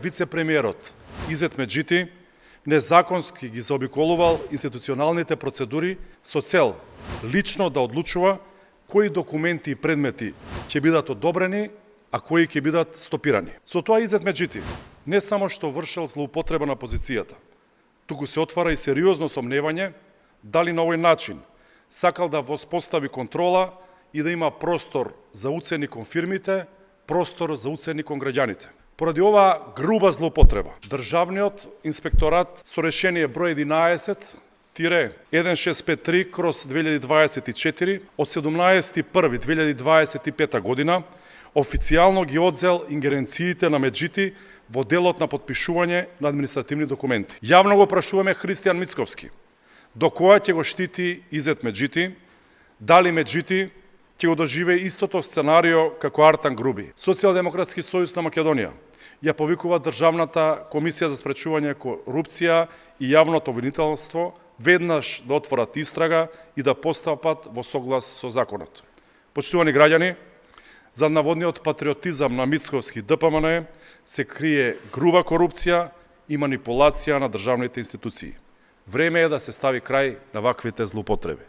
вице-премиерот Изет Меджити незаконски ги заобиколувал институционалните процедури со цел лично да одлучува кои документи и предмети ќе бидат одобрени, а кои ќе бидат стопирани. Со тоа Изет Меджити не само што вршел злоупотреба на позицијата, туку се отвара и сериозно сомневање дали на овој начин сакал да воспостави контрола и да има простор за уцени кон фирмите, простор за уцени кон граѓаните. Поради оваа груба злоупотреба, Државниот инспекторат со решение број 11-1653/2024 од 17.1.2025 година официјално ги одзел ингеренциите на Меджити во делот на подпишување на административни документи. Јавно го прашуваме Христијан Мицковски, до која ќе го штити Изет Меджити, дали Меджити ќе го доживее истото сценарио како Артан Груби. Социјалдемократски сојуз на Македонија ја повикува Државната комисија за спречување корупција и јавното обвинителство веднаш да отворат истрага и да постапат во соглас со законот. Почитувани граѓани, за наводниот патриотизам на Мицковски ДПМН се крие груба корупција и манипулација на државните институции. Време е да се стави крај на ваквите злоупотреби.